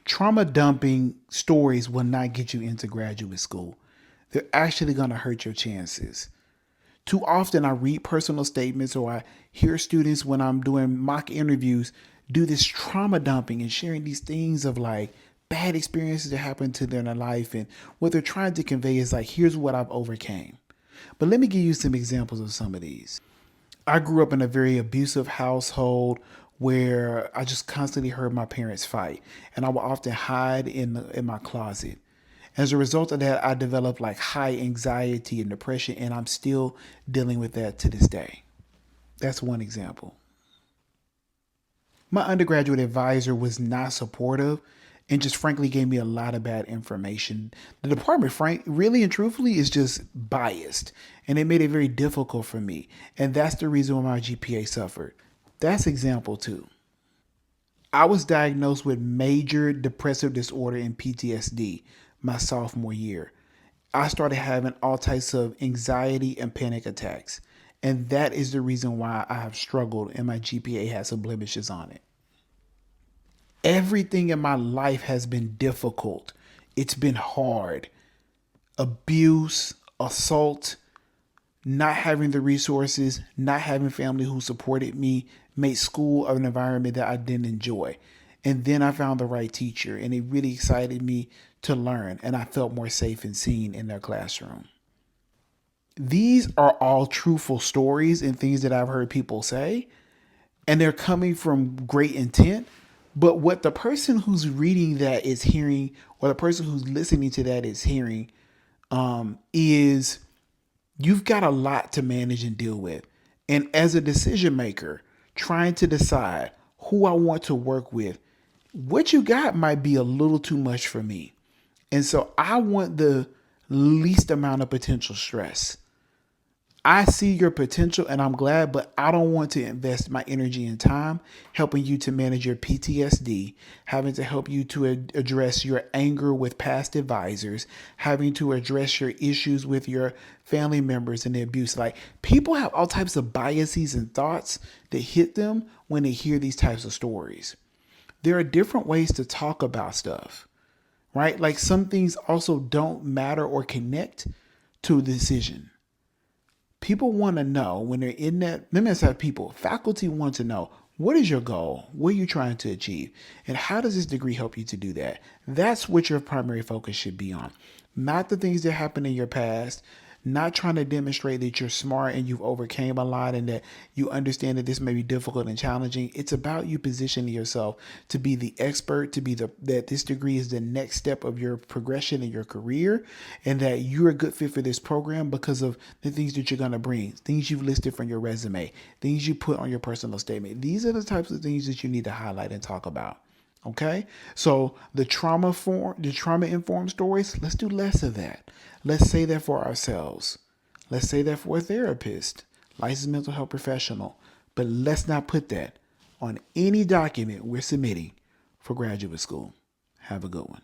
Trauma dumping stories will not get you into graduate school. They're actually going to hurt your chances. Too often, I read personal statements or I hear students when I'm doing mock interviews do this trauma dumping and sharing these things of like bad experiences that happened to them in their life. And what they're trying to convey is like, here's what I've overcame. But let me give you some examples of some of these. I grew up in a very abusive household where I just constantly heard my parents fight, and I would often hide in my closet. As a result of that, I developed like high anxiety and depression, and I'm still dealing with that to this day. That's one example. My undergraduate advisor was not supportive and just frankly gave me a lot of bad information. The department, really and truthfully, is just biased, and it made it very difficult for me. And that's the reason why my GPA suffered. That's example two. I was diagnosed with major depressive disorder and PTSD my sophomore year. I started having all types of anxiety and panic attacks. And that is the reason why I have struggled and my GPA has some blemishes on it. Everything in my life has been difficult. It's been hard. Abuse, assault, not having the resources, not having family who supported me made school an environment that I didn't enjoy. And then I found the right teacher and it really excited me to learn and I felt more safe and seen in their classroom. These are all truthful stories and things that I've heard people say, and they're coming from great intent. But what the person who's reading that is hearing, or the person who's listening to that is hearing, is you've got a lot to manage and deal with. And as a decision maker, trying to decide who I want to work with, what you got might be a little too much for me. And so I want the least amount of potential stress. I see your potential and I'm glad, but I don't want to invest my energy and time helping you to manage your PTSD, having to help you to address your anger with past advisors, having to address your issues with your family members and the abuse. Like people have all types of biases and thoughts that hit them when they hear these types of stories. There are different ways to talk about stuff, right? Like some things also don't matter or connect to a decision. People want to know when they're in that. Let me say people, faculty want to know what is your goal? What are you trying to achieve? And how does this degree help you to do that? That's what your primary focus should be on. Not the things that happened in your past, not trying to demonstrate that you're smart and you've overcame a lot and that you understand that this may be difficult and challenging. It's about you positioning yourself to be the expert, to be that this degree is the next step of your progression in your career and that you're a good fit for this program because of the things that you're going to bring, things you've listed from your resume, things you put on your personal statement. These are the types of things that you need to highlight and talk about. Okay, so the trauma informed stories, let's do less of that. Let's say that for ourselves. Let's say that for a therapist, licensed mental health professional, but let's not put that on any document we're submitting for graduate school. Have a good one.